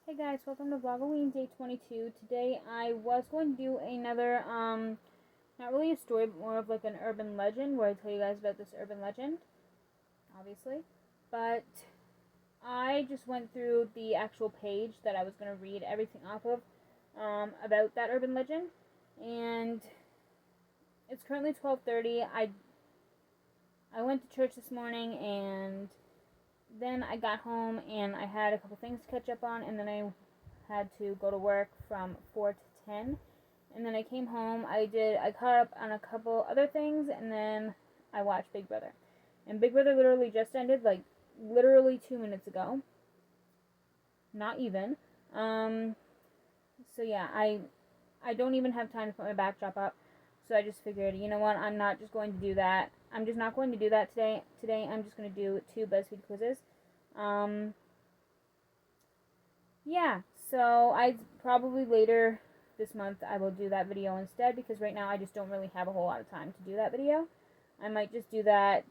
Hey guys, welcome to VLOGOWEEN Day 22. Today I was going to do another, not really a story, but more of like an urban legend, where I tell you guys about this urban legend, obviously. But I just went through the actual page that I was going to read everything off of, about that urban legend. And it's currently 12:30. I went to church this morning, and then I got home and I had a couple things to catch up on, and then I had to go to work from 4 to 10. And then I came home, I caught up on a couple other things, and then I watched Big Brother. And Big Brother literally just ended, like, literally 2 minutes ago. Not even. So yeah, I don't even have time to put my backdrop up. So I just figured, you know what, I'm not just going to do that. I'm just not going to do that today. Today I'm just going to do 2 BuzzFeed quizzes. Yeah, so I probably later this month I will do that video instead, because right now I just don't really have a whole lot of time to do that video. I might just do that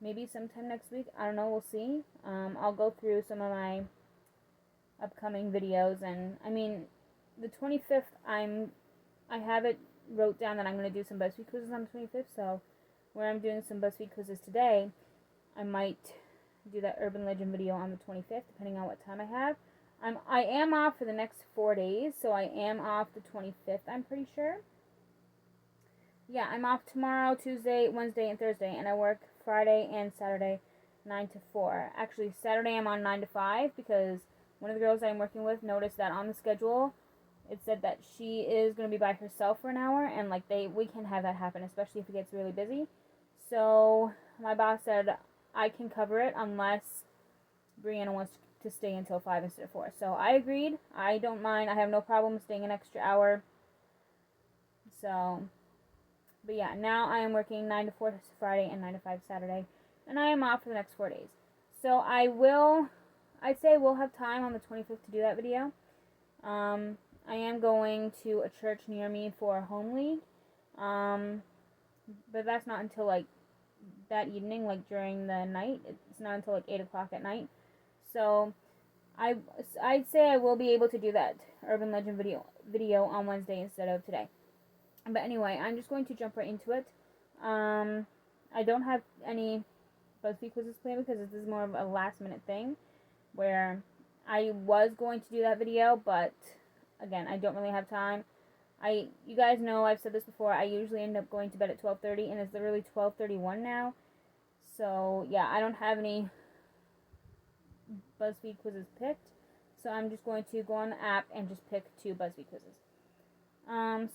maybe sometime next week. I don't know, we'll see. I'll go through some of my upcoming videos, and I mean, the 25th, I have it wrote down that I'm going to do some BuzzFeed quizzes on the 25th, so where I'm doing some BuzzFeed quizzes today, I might do that urban legend video on the 25th, depending on what time I have. I am off for the next 4 days, so I am off the 25th, I'm pretty sure. Yeah, I'm off tomorrow, Tuesday, Wednesday, and Thursday, and I work Friday and Saturday, 9 to 4. Actually, Saturday I'm on 9 to 5, because one of the girls I'm working with noticed that on the schedule, it said that she is going to be by herself for an hour, and like we can have that happen, especially if it gets really busy. So my boss said I can cover it unless Brianna wants to stay until 5 instead of 4. So I agreed. I don't mind. I have no problem staying an extra hour. So, but yeah, now I am working 9 to 4 Friday and 9 to 5 Saturday, and I am off for the next 4 days. So I'd say we'll have time on the 25th to do that video. I am going to a church near me for a home league. But that's not until like that evening, like during the night. It's not until like 8 o'clock at night. So I'd say I will be able to do that urban legend video on Wednesday instead of today. But anyway, I'm just going to jump right into it. I don't have any BuzzFeed quizzes planned, because this is more of a last minute thing, where I was going to do that video, but again, I don't really have time. You guys know, I've said this before, I usually end up going to bed at 12:30, and it's literally 12:31 now. So yeah, I don't have any BuzzFeed quizzes picked, so I'm just going to go on the app and just pick 2 BuzzFeed quizzes.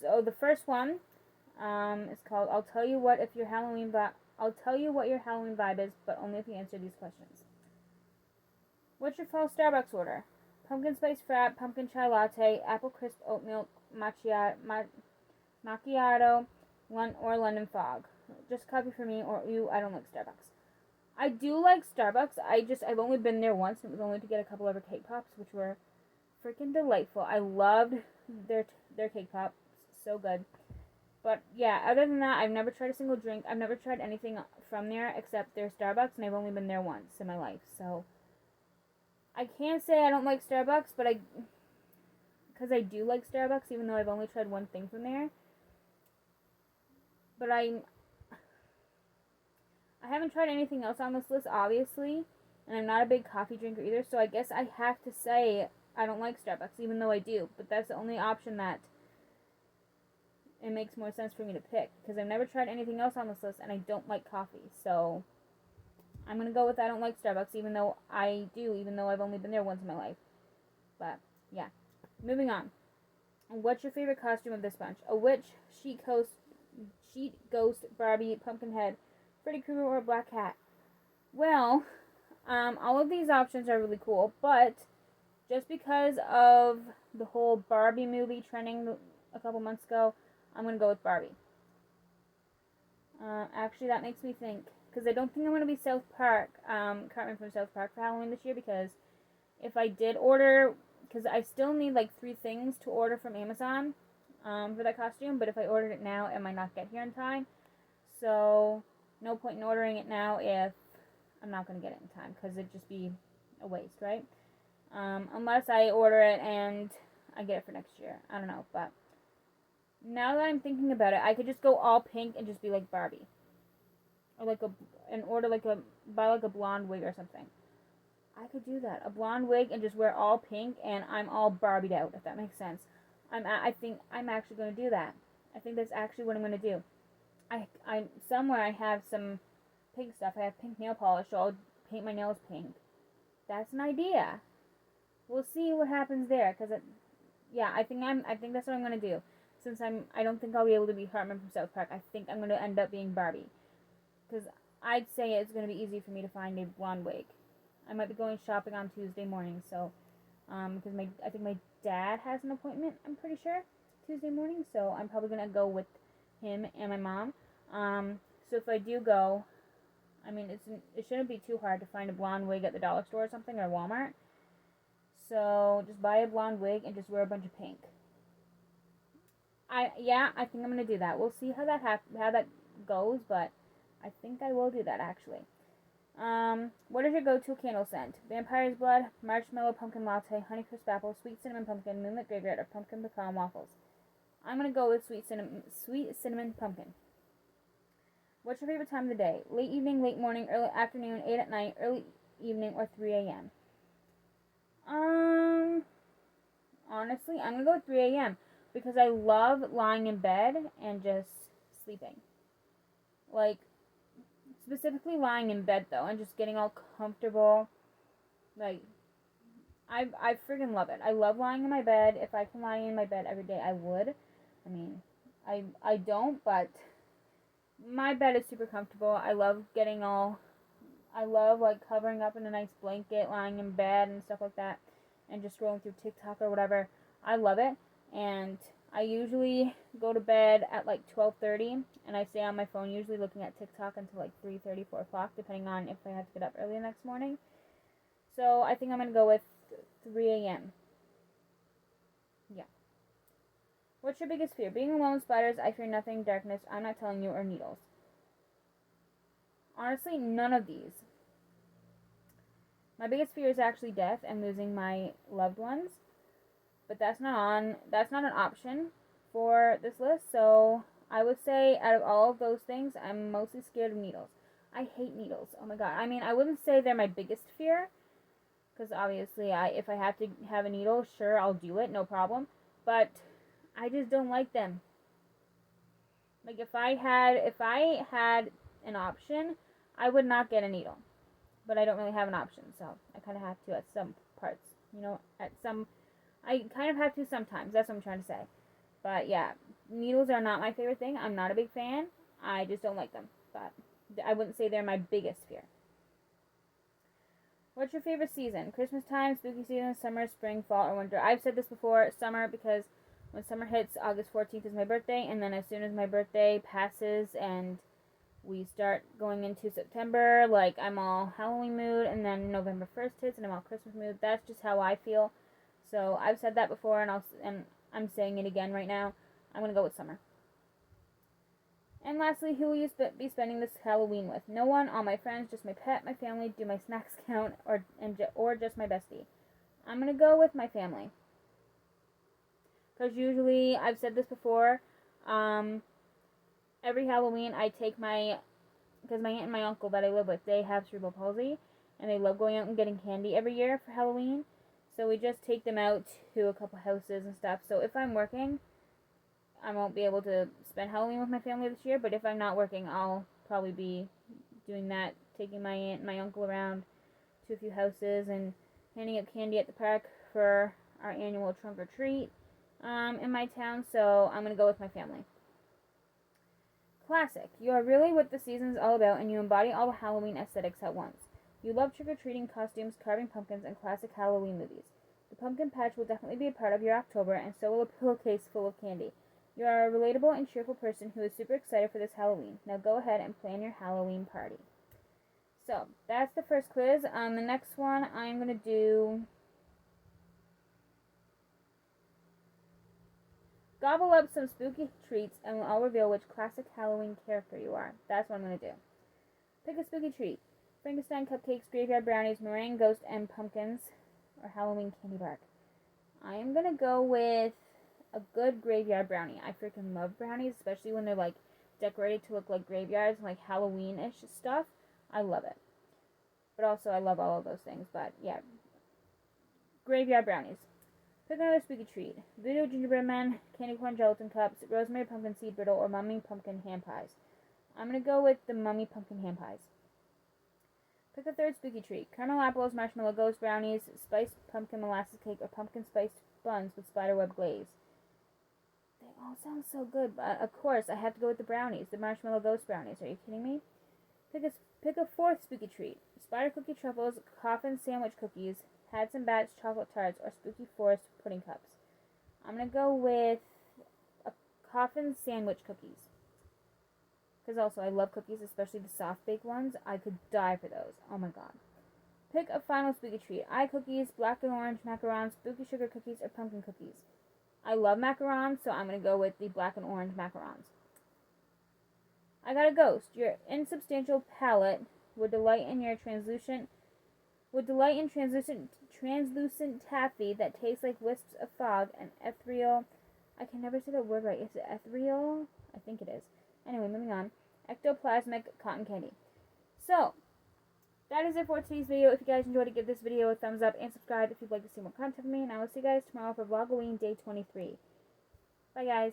So the first one is called I'll tell you what your Halloween vibe is, but only if you answer these questions. What's your fall Starbucks order? Pumpkin spice frap, pumpkin chai latte, apple crisp oat milk macchiato, or London fog. Just coffee for me, or I don't like Starbucks. I do like Starbucks. I've only been there once, and it was only to get a couple of their cake pops, which were freaking delightful. I loved their cake pops. So good. But yeah, other than that, I've never tried a single drink. I've never tried anything from there except their Starbucks, and I've only been there once in my life. So I can't say I don't like Starbucks, but because I do like Starbucks, even though I've only tried one thing from there. But I haven't tried anything else on this list, obviously, and I'm not a big coffee drinker either, so I guess I have to say I don't like Starbucks, even though I do. But that's the only option that it makes more sense for me to pick, because I've never tried anything else on this list, and I don't like coffee, so I'm going to go with I don't like Starbucks, even though I've only been there once in my life. But, yeah. Moving on. What's your favorite costume of this bunch? A witch, sheet ghost, Barbie, Pumpkinhead, Freddy Krueger, or a black cat? Well, all of these options are really cool, but just because of the whole Barbie movie trending a couple months ago, I'm going to go with Barbie. Actually, that makes me think, because I don't think I'm going to be Cartman from South Park for Halloween this year, because if I did order, because I still need like 3 things to order from Amazon for that costume, but if I ordered it now, it might not get here in time. So no point in ordering it now if I'm not going to get it in time, because it'd just be a waste, right? Unless I order it and I get it for next year. I don't know, but now that I'm thinking about it, I could just go all pink and just be like Barbie. Or like buy like a blonde wig or something. I could do that. A blonde wig and just wear all pink and I'm all Barbied out, if that makes sense. I think I'm actually going to do that. I think that's actually what I'm going to do. Somewhere I have some pink stuff. I have pink nail polish, so I'll paint my nails pink. That's an idea. We'll see what happens there, I think that's what I'm going to do. Since I don't think I'll be able to be Hartman from South Park. I think I'm going to end up being Barbie. Because I'd say it's going to be easy for me to find a blonde wig. I might be going shopping on Tuesday morning, so, because I think my dad has an appointment, I'm pretty sure, Tuesday morning, so I'm probably going to go with him and my mom. So if I do go, I mean, it shouldn't be too hard to find a blonde wig at the dollar store or something, or Walmart. So just buy a blonde wig and just wear a bunch of pink. I think I'm going to do that. We'll see how that goes, but I think I will do that, actually. What is your go-to candle scent? Vampire's Blood, Marshmallow Pumpkin Latte, Honeycrisp Apple, Sweet Cinnamon Pumpkin, Moonlit Graveyard, or Pumpkin Pecan Waffles? I'm going to go with Sweet Cinnamon Pumpkin. What's your favorite time of the day? Late evening, late morning, early afternoon, 8 at night, early evening, or 3 a.m.? Honestly, I'm going to go with 3 a.m. because I love lying in bed and just sleeping. Like, specifically lying in bed, though, and just getting all comfortable. Like, I friggin' love it. I love lying in my bed. If I can lie in my bed every day, I would. I mean, I don't, but my bed is super comfortable. I love like, covering up in a nice blanket, lying in bed and stuff like that, and just scrolling through TikTok or whatever. I love it, and I usually go to bed at like 12:30, and I stay on my phone usually looking at TikTok until like 3:30, 4 o'clock, depending on if I have to get up early the next morning. So I think I'm going to go with 3 a.m. Yeah. What's your biggest fear? Being alone with spiders, I fear nothing, darkness, I'm not telling you, or needles. Honestly, none of these. My biggest fear is actually death and losing my loved ones. But that's not an option for this list, so I would say out of all of those things, I'm mostly scared of needles. I hate needles. Oh my god. I mean, I wouldn't say they're my biggest fear, because obviously if I have to have a needle, sure, I'll do it, no problem. But I just don't like them. Like, if I had an option, I would not get a needle. But I don't really have an option, so I kind of have to at some parts. I kind of have to sometimes. That's what I'm trying to say. But yeah, needles are not my favorite thing. I'm not a big fan. I just don't like them. But I wouldn't say they're my biggest fear. What's your favorite season? Christmas time, spooky season, summer, spring, fall, or winter? I've said this before, summer, because when summer hits, August 14th is my birthday, and then as soon as my birthday passes and we start going into September, like, I'm all Halloween mood, and then November 1st hits and I'm all Christmas mood. That's just how I feel. So I've said that before, and I'm saying it again right now. I'm going to go with summer. And lastly, who will you be spending this Halloween with? No one, all my friends, just my pet, my family. Do my snacks count, or just my bestie? I'm going to go with my family. Because usually, I've said this before, every Halloween I take because my aunt and my uncle that I live with, they have cerebral palsy, and they love going out and getting candy every year for Halloween. So we just take them out to a couple houses and stuff. So if I'm working, I won't be able to spend Halloween with my family this year. But if I'm not working, I'll probably be doing that, taking my aunt and my uncle around to a few houses and handing out candy at the park for our annual trunk or treat in my town. So I'm going to go with my family. Classic. You are really what the season is all about, and you embody all the Halloween aesthetics at once. You love trick-or-treating, costumes, carving pumpkins, and classic Halloween movies. The pumpkin patch will definitely be a part of your October, and so will a pillowcase full of candy. You are a relatable and cheerful person who is super excited for this Halloween. Now go ahead and plan your Halloween party. So, that's the first quiz. The next one I'm going to do... Gobble up some spooky treats, and I'll reveal which classic Halloween character you are. That's what I'm going to do. Pick a spooky treat. Frankenstein cupcakes, graveyard brownies, meringue, ghost, and pumpkins. or Halloween candy bark? I am gonna go with a good graveyard brownie. I freaking love brownies, especially when they're like decorated to look like graveyards and like Halloween-ish stuff. I love it. But also I love all of those things. But yeah, graveyard brownies. Pick another spooky treat. Voodoo gingerbread man, candy corn gelatin cups, rosemary pumpkin seed brittle, or mummy pumpkin ham pies. I'm gonna go with the mummy pumpkin ham pies. Pick a third spooky treat. Caramel apples, marshmallow ghost brownies, spiced pumpkin molasses cake, or pumpkin spiced buns with spiderweb glaze. They all sound so good, but of course I have to go with the brownies, the marshmallow ghost brownies. Are you kidding me? Pick a fourth spooky treat. Spider cookie truffles, coffin sandwich cookies, Hats and Bats chocolate tarts, or spooky forest pudding cups. I'm gonna go with a coffin sandwich cookies. Because also I love cookies, especially the soft baked ones. I could die for those. Oh my god. Pick a final spooky treat. Eye cookies, black and orange macarons, spooky sugar cookies, or pumpkin cookies. I love macarons, so I'm going to go with the black and orange macarons. I got a ghost. Your insubstantial palate would delight in translucent taffy that tastes like wisps of fog and ethereal. I can never say that word right. Is it ethereal? I think it is. Anyway, moving on. Ectoplasmic cotton candy. So, that is it for today's video. If you guys enjoyed it, give this video a thumbs up and subscribe if you'd like to see more content from me. And I will see you guys tomorrow for VLOGOWEEN Day 23. Bye, guys.